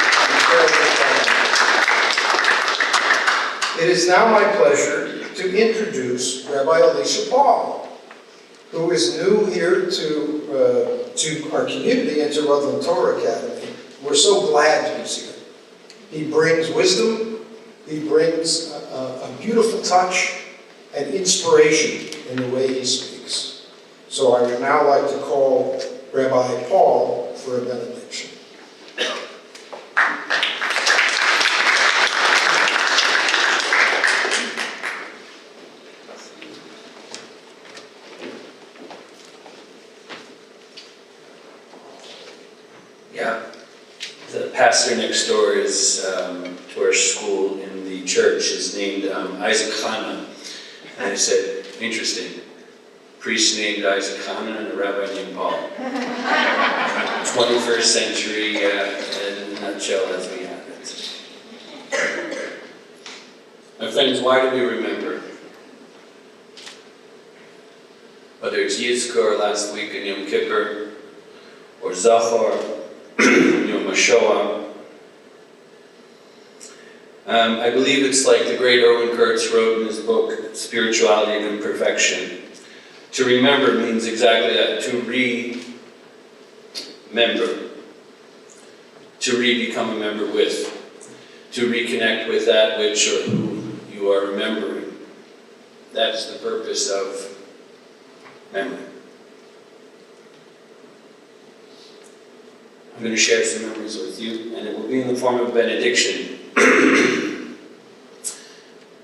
It is now my pleasure to introduce Rabbi Elisha Paul, who is new here to our community and to Rutland Torah Academy. We're so glad he's here. He brings wisdom, he brings a beautiful touch and inspiration in the way he speaks. So I would now like to call Rabbi Paul for a benediction. Yeah, the pastor next door is to our school in the church is named Isaac Chana. And I said, interesting, priest named Isaac Chana and a rabbi named Paul. 21st century in a nutshell as we have it. My friends, why do we remember? Whether it's Yizkor last week in Yom Kippur, or Zachor, Yom HaShoah. I believe it's like the great Erwin Kurtz wrote in his book, Spirituality and Imperfection. To remember means exactly that, to remember. To become a member with. To reconnect with that which or who you are remembering. That's the purpose of memory. I'm going to share some memories with you, and it will be in the form of benediction.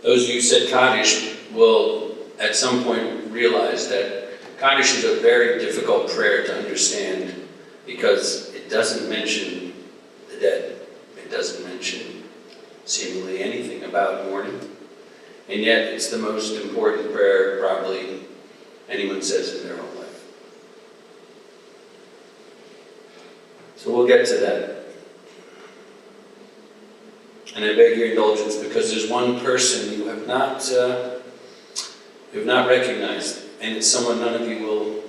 Those of you who said Kaddish will at some point realize that Kaddish is a very difficult prayer to understand because it doesn't mention the dead. It doesn't mention seemingly anything about mourning. And yet it's the most important prayer probably anyone says in their whole life. So we'll get to that. And I beg your indulgence because there's one person you have not recognized, and it's someone none of you will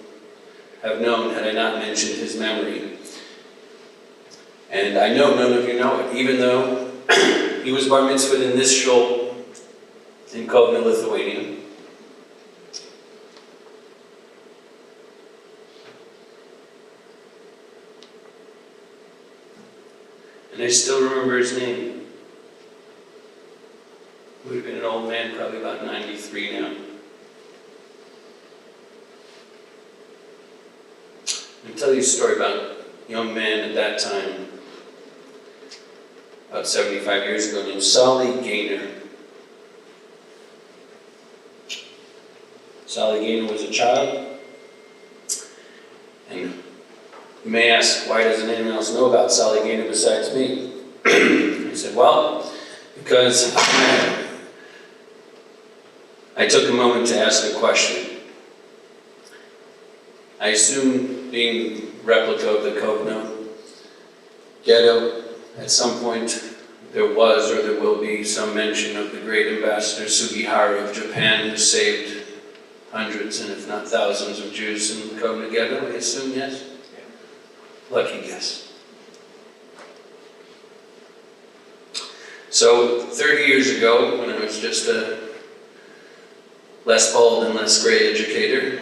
have known had I not mentioned his memory. And I know none of you know it, even though he was bar mitzvahed in this shul in Kovna, Lithuania. And I still remember his name. Would have been an old man, probably about 93 now. I'll tell you a story about a young man at that time, about 75 years ago, named Sally Gaynor. Sally Gaynor was a child, and you may ask, why doesn't anyone else know about Sally Gaynor besides me? I said, well, because I took a moment to ask a question. I assume, being replica of the Kovno ghetto, at some point there was or there will be some mention of the great ambassador Sugihara of Japan, who saved hundreds and if not thousands of Jews in the Kovno ghetto. I assume yes? Lucky guess. So 30 years ago, when I was just a less bald and less gray educator,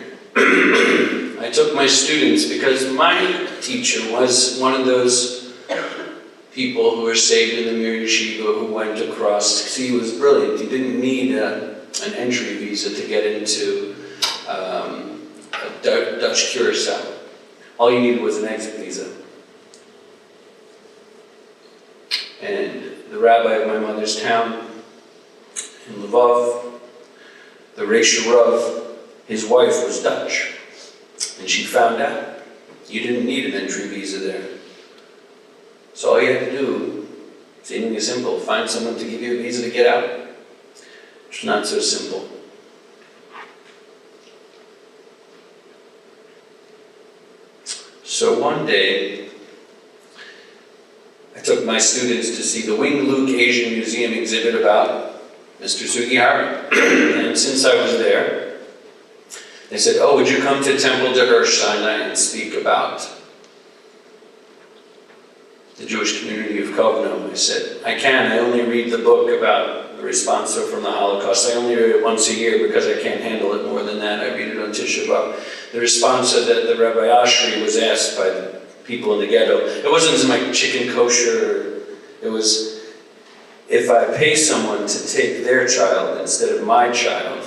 I took my students, because my teacher was one of those people who were saved in the Mir Yeshiva who went across, because he was brilliant. He didn't need an entry visa to get into a Dutch Curacao. All you needed was an exit visa. And the rabbi of my mother's town in Lvov, the Reish Rav, his wife was Dutch. And she found out you didn't need an entry visa there. So all you had to do, seemingly simple, find someone to give you a visa to get out. It's not so simple. So one day, I took my students to see the Wing Luke Asian Museum exhibit about Mr. Sugihara. And since I was there, they said, oh, would you come to Temple de Hirsch Sinai and speak about the Jewish community of Kovno? I said, I can. I only read the book about the responsa from the Holocaust. I only read it once a year because I can't handle it more than that. I read it on Tisha B'Av. The responsa that the Rabbi Ashri was asked by the people in the ghetto, it wasn't like chicken kosher. It was, if I pay someone to take their child instead of my child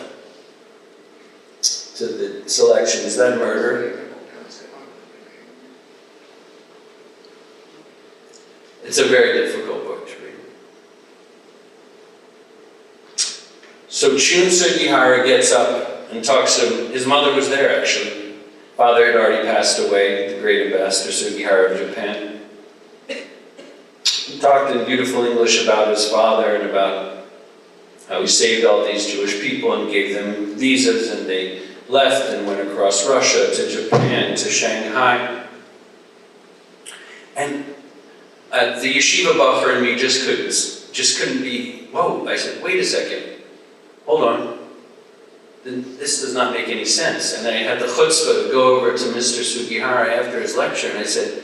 to the selection, is that murder? It's a very difficult book to read. So Chun Sugihara gets up and talks to him. His mother was there, actually. Father had already passed away, the great ambassador Sugihara of Japan. He talked in beautiful English about his father and about how he saved all these Jewish people and gave them visas, and they left and went across Russia to Japan to Shanghai. And the yeshiva buffer in me just couldn't be, whoa. I said, wait a second, hold on. This does not make any sense. And I had the chutzpah to go over to Mr. Sugihara after his lecture, and I said,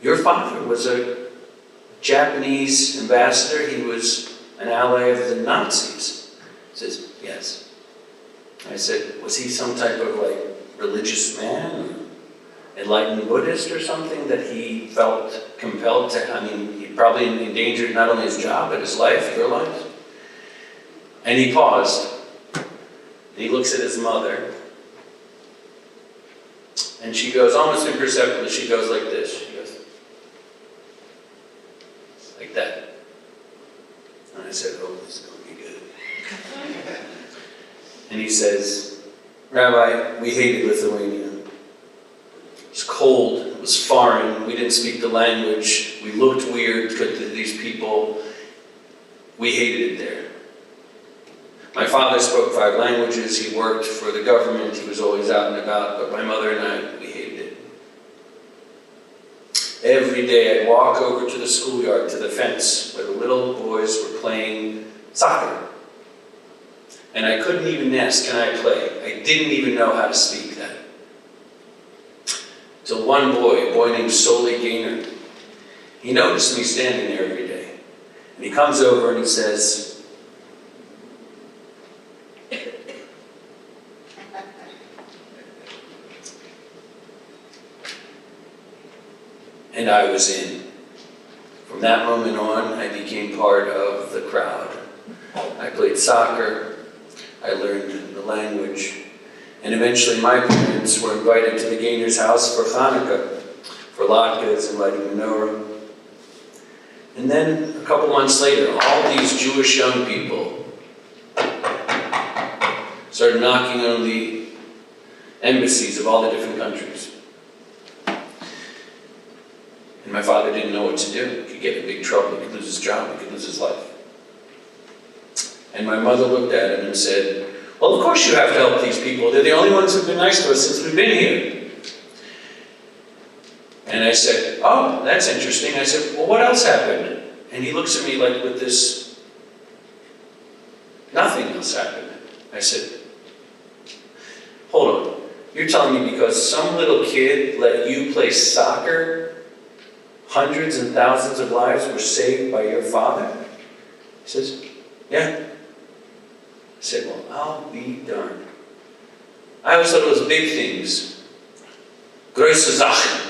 your father was a Japanese ambassador, he was an ally of the Nazis. He says, yes. I said, was he some type of like religious man, enlightened Buddhist or something that he felt compelled to, I mean, he probably endangered not only his job, but his life, your life? And he paused, and he looks at his mother, and she goes, almost imperceptibly, she goes like this, she goes, like that. And I said, oh, this is going to be good. And he says, Rabbi, we hated Lithuania. It was cold, it was foreign, we didn't speak the language, we looked weird to these people, we hated it there. My father spoke 5 languages, he worked for the government, he was always out and about, but my mother and I, we hated it. Every day I'd walk over to the schoolyard, to the fence, where the little boys were playing soccer. And I couldn't even ask, can I play? I didn't even know how to speak that. Till one boy, a boy named Soli Gaynor, he noticed me standing there every day. And he comes over and he says, and I was in. From From that moment on, I became part of the crowd. I played soccer, I learned the language, and eventually my parents were invited to the Gainer's house for Hanukkah, for latkes and lighting menorah. And then, a couple months later, all these Jewish young people started knocking on the embassies of all the different countries. And my father didn't know what to do. He could get in big trouble, he could lose his job, he could lose his life. And my mother looked at him and said, well, of course you have to help these people. They're the only ones who've been nice to us since we've been here. And I said, oh, that's interesting. I said, well, what else happened? And he looks at me like with this, nothing else happened. I said, hold on. You're telling me because some little kid let you play soccer, hundreds and thousands of lives were saved by your father? He says, yeah. I said, well, I'll be darned. I always thought it was big things. Große Sachen.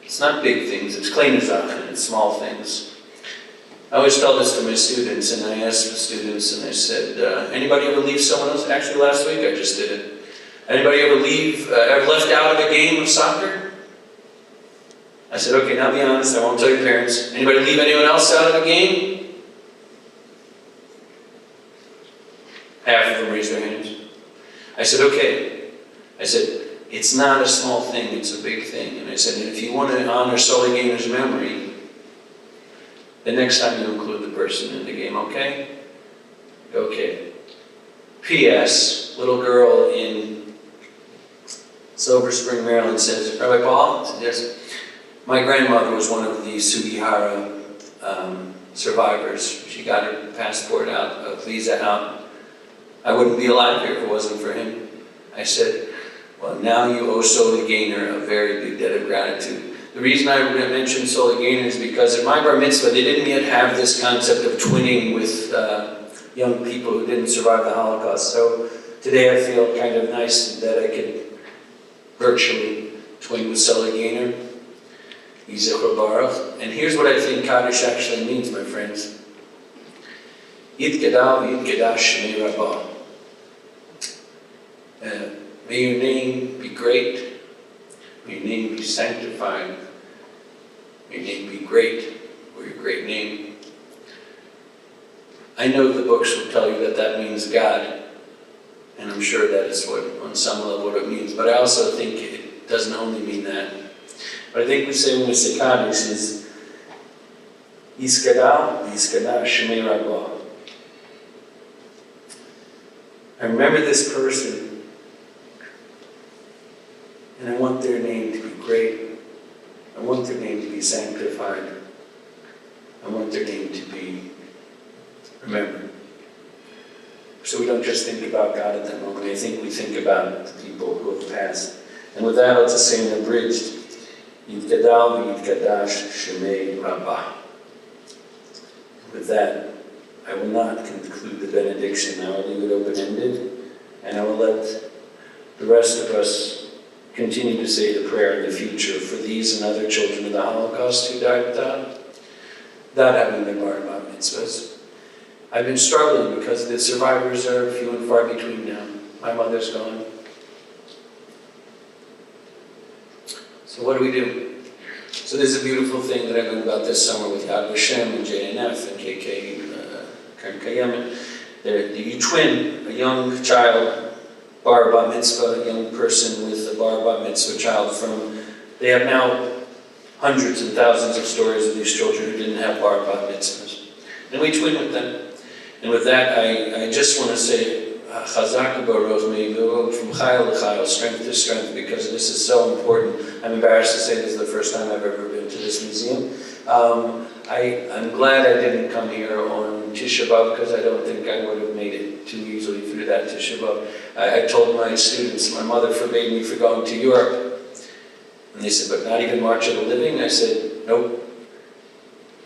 It's not big things, it's kleine Sachen, it's small things. I always tell this to my students, and I asked the students, and I said, anybody ever leave someone else? Actually, last week I just did it. Anybody ever ever left out of a game of soccer? I said, okay, now be honest, I won't tell your parents. Anybody leave anyone else out of a game? Half of them raised their hands. I said, okay. I said, it's not a small thing, it's a big thing. And I said, and if you want to honor Sully Gainer's memory, the next time you include the person in the game, okay? Okay. P.S. Little girl in Silver Spring, Maryland says, Rabbi Paul? I said, yes. My grandmother was one of the Sugihara survivors. She got her passport out, a visa out. I wouldn't be alive here if it wasn't for him. I said, well, now you owe Sully Gainer a very big debt of gratitude. The reason I mentioned Sully Gainer is because at my bar mitzvah, they didn't yet have this concept of twinning with young people who didn't survive the Holocaust. So today I feel kind of nice that I could virtually twin with Sully Gainer. Yizichor Baruch. And here's what I think Kaddish actually means, my friends. Yitgadal v'yitgadash shmei rabbah. May your name be great. May your name be sanctified. May your name be great, or your great name. I know the books will tell you that that means God, and I'm sure that is what, on some level, what it means. But I also think it doesn't only mean that. What I think we say when we say Kaddish is Yiskadal, Yiskadash Shmei Rabbah. I remember this person, and I want their name to be great. I want their name to be sanctified. I want their name to be remembered. So we don't just think about God at that moment. I think we think about the people who have passed. And with that, I'll just say in abridged, Yitgadal v'yitgadash Shmei Rabbah. With that, I will not conclude the benediction. I will leave it open-ended, and I will let the rest of us continue to say the prayer in the future for these and other children of the Holocaust who died without having their bar mitzvahs. I've been struggling because the survivors are few and far between now. My mother's gone. So what do we do? So there's a beautiful thing that I learned about this summer with Yad Vashem and JNF and KK Karen Kayemet. You twin a young child, bar bat mitzvah, a young person with a bar bat mitzvah child from, they have now hundreds and thousands of stories of these children who didn't have bar bat mitzvahs. And we twin with them. And with that, I just want to say, Chazak Baruch, may you go from chayil to chayil, strength to strength, because this is so important. I'm embarrassed to say this is the first time I've ever been to this museum. I'm glad I didn't come here on Tisha B'Av, because I don't think I would have made it too easily through that Tisha B'Av. I told my students, my mother forbade me from going to Europe. And they said, but not even March of the Living? I said, nope.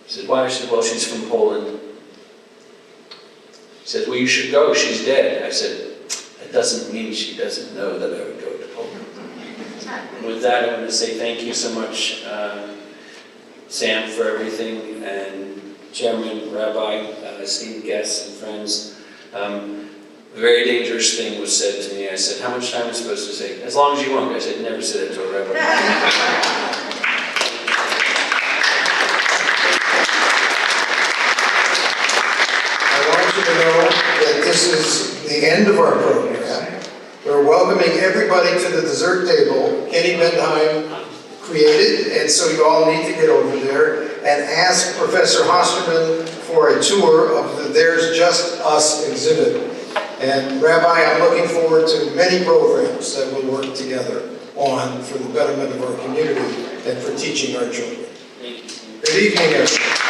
He said, why? I said, well, she's from Poland. He said, well, you should go, she's dead. I said, that doesn't mean she doesn't know that I would go to Poland. And with that, I want to say thank you so much. Sam for everything, and Chairman, Rabbi, esteemed guests and friends. A very dangerous thing was said to me. I said, how much time am I supposed to say? As long as you want. I said, never say that to a rabbi. I want you to know that this is the end of our program. We're welcoming everybody to the dessert table Kenny Bendheim created, and so you all need to get over there and ask Professor Hosterman for a tour of the There's Just Us exhibit. And Rabbi, I'm looking forward to many programs that we'll work together on for the betterment of our community and for teaching our children. Good evening, everyone.